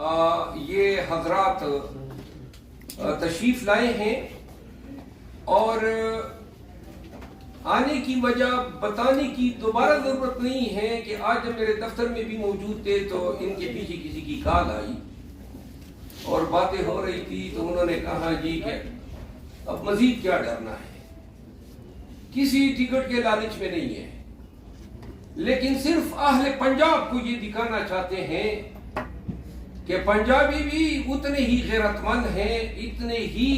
یہ حضرات تشریف لائے ہیں اور آنے کی وجہ بتانے کی دوبارہ ضرورت نہیں ہے کہ آج جب میرے دفتر میں بھی موجود تھے تو ان کے پیچھے کسی کی کال آئی اور باتیں ہو رہی تھی تو انہوں نے کہا جی کہ اب مزید کیا ڈرنا ہے، کسی ٹکٹ کے لالچ میں نہیں ہے، لیکن صرف اہل پنجاب کو یہ دکھانا چاہتے ہیں کہ پنجابی بھی اتنے ہی غیرت مند ہیں، اتنے ہی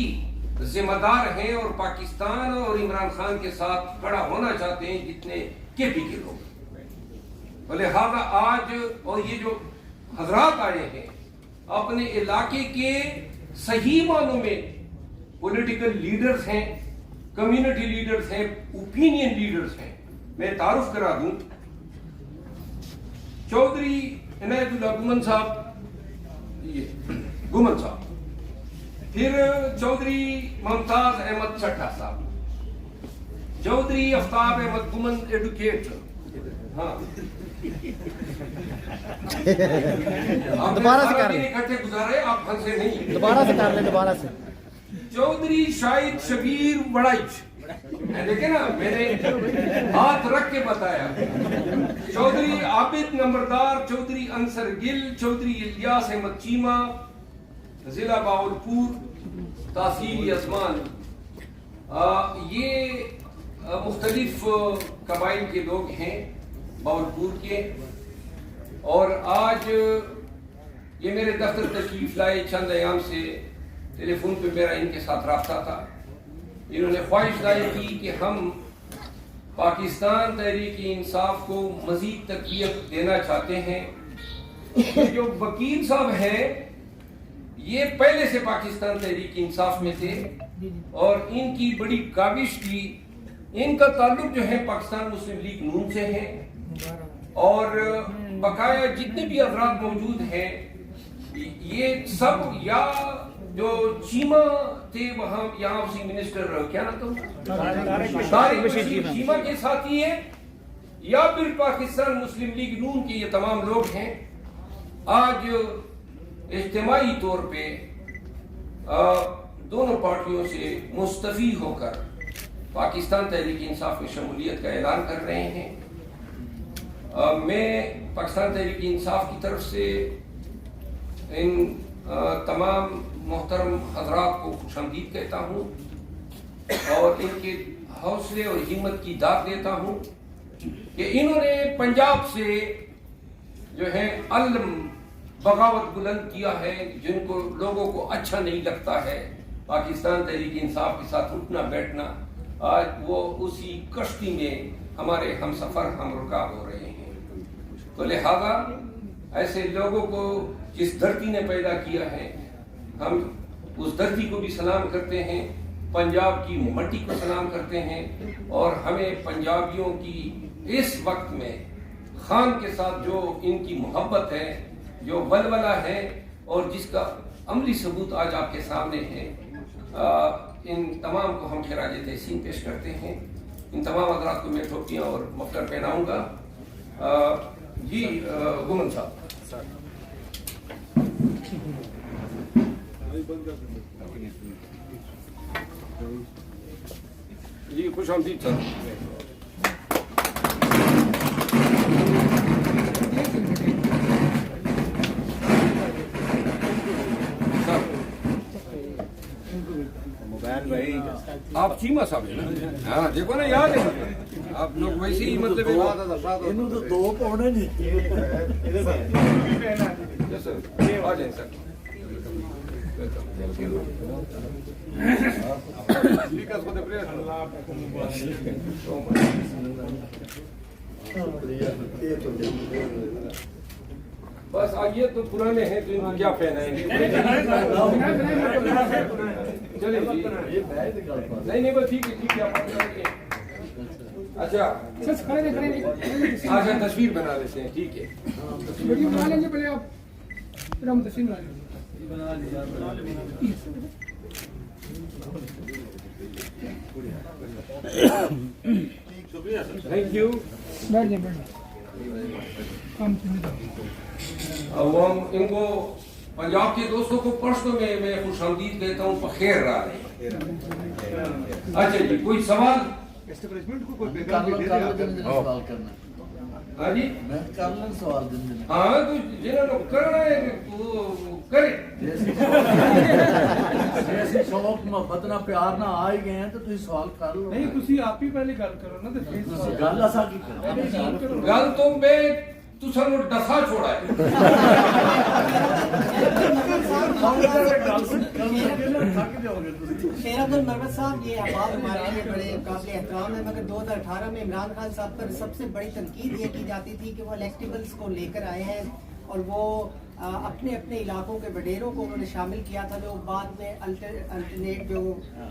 ذمہ دار ہیں اور پاکستان اور عمران خان کے ساتھ کھڑا ہونا چاہتے ہیں جتنے کے پی کے لوگ. لہذا آج اور یہ جو حضرات آئے ہیں اپنے علاقے کے صحیح معنوں میں پولیٹیکل لیڈرز ہیں، کمیونٹی لیڈرز ہیں، اوپینین لیڈرز ہیں. میں تعارف کرا دوں، چودھری عنایت اللہ گمن صاحب، گمن صاحب، پھر چودھری ممتاز احمد چٹھا صاحب، چودھری آفتاب احمد گمن ایڈوکیٹر. ہاں دوبارہ سے کر لیں، اکٹھے گزارے، آپ پھنسے نہیں. دوبارہ سے کر لیں، دوبارہ سے. چودھری شاہد شبیر وڑائچ، دیکھیں نا میں نے ہاتھ رکھ کے بتایا. چودھری عابد نمبردار، چودھری انصر گل، چودھری الیاس احمد چیمہ، ضلع باولپور، تحصیل یزمان. یہ مختلف قبائل کے لوگ ہیں باولپور کے، اور آج یہ میرے دفتر تشریف لائے. چند ایام سے ٹیلی فون پہ میرا ان کے ساتھ رابطہ تھا. انہوں نے خواہش ظاہر کی کہ ہم پاکستان تحریک انصاف کو مزید تقویت دینا چاہتے ہیں. جو وکیل صاحب ہیں یہ پہلے سے پاکستان تحریک انصاف میں تھے اور ان کی بڑی کاوش تھی. ان کا تعلق جو ہے پاکستان مسلم لیگ نون سے ہے، اور بقایا جتنے بھی افراد موجود ہیں یہ سب یا جو چیمہ تھے وہاں یہاں اسی منسٹر کیا نا تو طارق بشیر چیمہ کے ساتھی ہیں، یا پھر پاکستان مسلم لیگ نون کے یہ تمام لوگ ہیں. آج اجتماعی طور پہ دونوں پارٹیوں سے مستفی ہو کر پاکستان تحریک انصاف میں شمولیت کا اعلان کر رہے ہیں. میں پاکستان تحریک انصاف کی طرف سے ان تمام محترم حضرات کو خوش آمدید کہتا ہوں اور ان کے حوصلے اور ہمت کی داد دیتا ہوں کہ انہوں نے پنجاب سے جو ہے علم بغاوت بلند کیا ہے. جن کو لوگوں کو اچھا نہیں لگتا ہے پاکستان تحریک انصاف کے ساتھ اٹھنا بیٹھنا، آج وہ اسی کشتی میں ہمارے ہم سفر ہم رکاب ہو رہے ہیں. تو لہذا ایسے لوگوں کو جس دھرتی نے پیدا کیا ہے ہم اس دھرتی کو بھی سلام کرتے ہیں، پنجاب کی مٹی کو سلام کرتے ہیں، اور ہمیں پنجابیوں کی اس وقت میں خان کے ساتھ جو ان کی محبت ہے، جو ولولہ ہے، اور جس کا عملی ثبوت آج آپ کے سامنے ہے، ان تمام کو ہم خراج تحسین پیش کرتے ہیں. ان تمام حضرات کو میں ٹوپیاں اور مفلر پہناؤں گا. جی گمن صاحب. جی خوش آمدید سر. آپ چیمہ صاحب ہیں نا؟ ہاں دیکھو نا، یاد ہے آپ لوگ ویسے ہی مطلب دو پونے آ جائیں سر. بس آئیے تو پرانے ہیں تو ان کو کیا پہنائیں گے. چلے جی نہیں بس ٹھیک ہے ٹھیک ہے. اچھا آج تصویر بنا لیتے ہیں. ٹھیک ہے بنا لیں گے پہلے آپ، پھر ہم تصویر بنا لیں گے. Thank you. بیٹھ جائیں اب ہم ان کو पंजाब के दोस्तों को परसों में मैं खुशामदीद कहता हूँ, बखैर रहा है। अच्छा जी, कोई सवाल? सवाल करना हाँ जी, मैं कर लें सवाल दिन हाँ तो जिन्होंने करना है वो करे। जैसे शौक मोहब्बत ना प्यार ना आ ही गए हैं तो तुम सवाल कर लो नहीं ਤੁਸੀਂ ਆਪ ਹੀ ਪਹਿਲੇ ਗੱਲ ਕਰੋ ਨਾ ਤੇ ਫਿਰ गल असा की कर गल तो मैं तुसा नु डसा छोड़ा है। शेर अब्दुल मरवत साहब, ये अहबाब हमारे लिए बड़े काबिल एहतराम है, मगर 2018 में इमरान खान साहब पर सबसे बड़ी तनकीद ये की जाती थी कि वो इलेक्टेबल्स को लेकर आए हैं और वो अपने अपने इलाकों के वडेरों को उन्होंने शामिल किया था, जो बाद में अल्टरनेट जो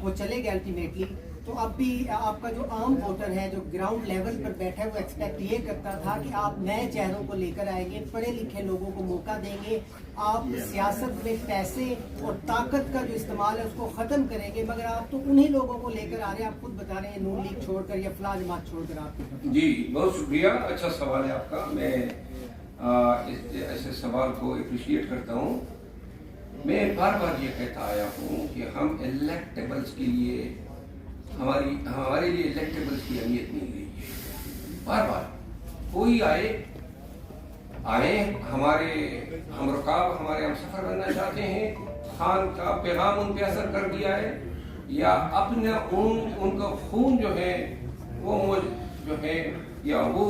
वो चले गए अल्टीमेटली। तो अब भी आपका जो आम वोटर है, जो ग्राउंड लेवल पर बैठा है, वो एक्सपेक्ट ये करता था कि आप नए चेहरों को लेकर आएंगे, पढ़े लिखे लोगों को मौका देंगे, आप सियासत में पैसे और ताकत का जो इस्तेमाल है उसको ख़त्म करेंगे, मगर आप तो उन्हीं लोगों को लेकर आ रहे हैं। आप खुद बता रहे हैं नून लीग छोड़कर या फलाह जमात छोड़कर। आप जी बहुत शुक्रिया, अच्छा सवाल है आपका। मैं ऐसे सवाल को अप्रिशिएट करता हूँ। मैं बार बार ये कहता आया हूँ कि हम इलेक्टेबल्स के लिए हमारे लिए इलेक्टेबल्स की अहमियत नहीं रही है। बार बार कोई आए हमारे हम रुकाब हमारे हम सफर बनना चाहते हैं, खान का पैगाम उन पे असर कर दिया है, या अपने उनका खून जो है वो जो है या वो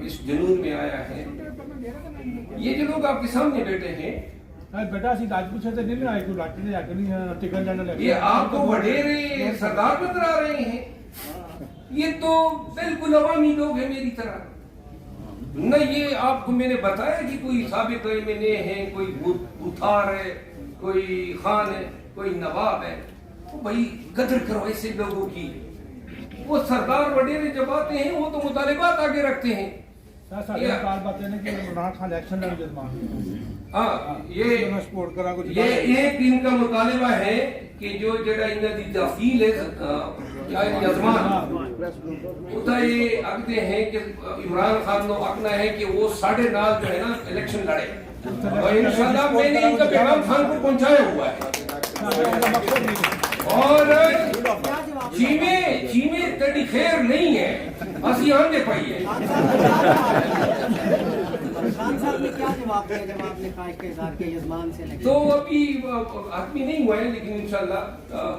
इस जुनून में आया है। ये जो लोग आपके सामने बैठे हैं, बेटा सी राजपूत से नहीं आए कोई लाठी ने जाकर नहीं टिकट लेने लगे, ये आपको वडेरे सरदार नजर आ रहे हैं। ये तो बिल्कुल अवामी लोग हैं मेरी तरह। न ये आपको मैंने बताया कि कोई साबिक एमएनए हैं, कोई बुथार है, कोई खान है, कोई नवाब है। तो भाई कदर करो ऐसे लोगों की। वो सरदार वडेरे जब आते हैं वो तो मुतालिबात आगे रखते हैं। हाँ, ये एक इनका मुतालिबा है कि जो जड़ा इन्हों की तहसील है यजमान उता ये आखते हैं कि इमरान खान को आखना है कि वो साढ़े नाल जो है ना इलेक्शन लड़े, और इंशाल्लाह मैंने इनका पैगाम खान को पहुंचाया हुआ है। और चीमे तड़ी खैर नहीं है, असी आने पाई है। खान साहब ने क्या जवाब दिया जब आपने ख्वाहिश के इज़हार किया यजमान से? तो अभी आदमी नहीं हुआ है, लेकिन इंशाल्लाह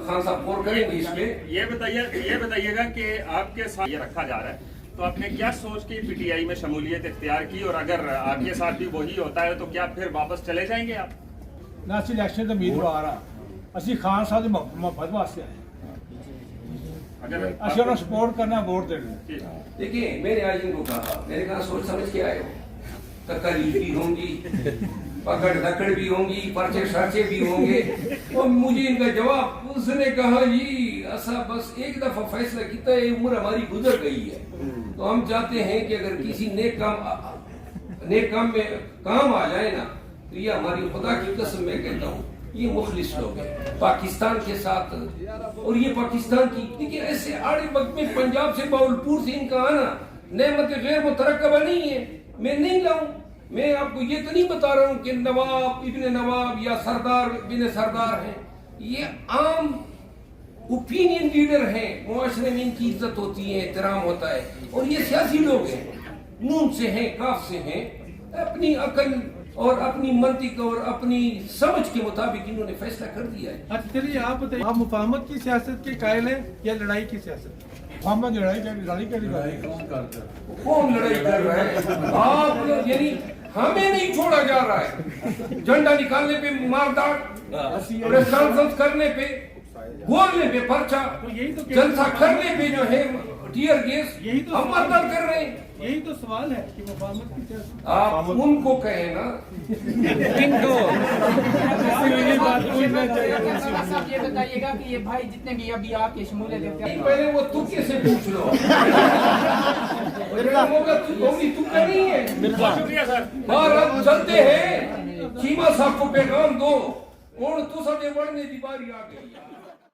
खान साहब गौर करेंगे इस पे। ये बताइएगा कि आपके साथ ये रखा जा रहा है, तो आपने क्या सोच के पीटीआई में शमूलियत इख्तियार की, और अगर आपके साथ भी वही होता है तो क्या फिर वापस चले जाएंगे आप? ना सिलेक्शन तो उम्मीदवार आ असी खान साहब की मोहब्बत वास्ते आए, अगर असि उन्हें सपोर्ट करना, वोट देना। देखिए मैंने आज इनको कहा, मैंने कहा सोच समझ के आए हो, तकलीफ भी होंगी, पकड़ धकड़ भी होंगी, पर्चे शर्चे भी होंगे। और मुझे इनका जवाब, उसने कहा जी ऐसा बस एक दफा फैसला किया, ये उम्र हमारी गुजर गई है, तो हम चाहते हैं कि अगर किसी नेक काम में काम आ जाए ना, तो ये हमारी खुदा की कसम मैं कहता हूँ ये मुखलिस लोग हैं पाकिस्तान के साथ। और ये पाकिस्तान की देखिए ऐसे आड़े वक्त में पंजाब से बावलपुर से इनका आना नेमत गैर मुतरक्कबा नहीं है, मैं नहीं लाऊं। मैं आपको ये तो नहीं बता रहा हूँ कि नवाब इब्ने नवाब या सरदार बिन सरदार हैं, ये आम ओपिनियन लीडर हैं, मुआशरे में इनकी इज्जत होती है, एहतराम होता है। और ये सियासी लोग हैं, नून से हैं, काफ से हैं, अपनी अकल और अपनी मंतिक और अपनी समझ के मुताबिक इन्होंने फैसला कर दिया है। अच्छा चलिए आप बताइए, आप मुफाहमत की सियासत के कायल हैं या लड़ाई की सियासत? हम लड़ाई कौन लड़ाई कर रहा है? आप यानी हमें नहीं छोड़ा जा रहा है। झंडा निकालने पे मारदार, कॉन्फ्रेंस करने पे, बोलने पे पर्चा, जलसा करने पे जो है टीयर गैस, यही तो हम मारदार कर रहे हैं। यही तो सवाल है कि मुफाहमत की सियासत आप उनको कहें ना, इनको ये बात पूछना चाहिए। साहब ये बताइएगा कि ये भाई जितने भी अभी आके शमूलियत देते हैं, पहले वो तुक्के से पूछ लो। तुक्का नहीं है, शुक्रिया सर। भारत चलते हैं, चीमा साहब को पैगाम दो, और तो सदे बढ़ने की बारी आ गई।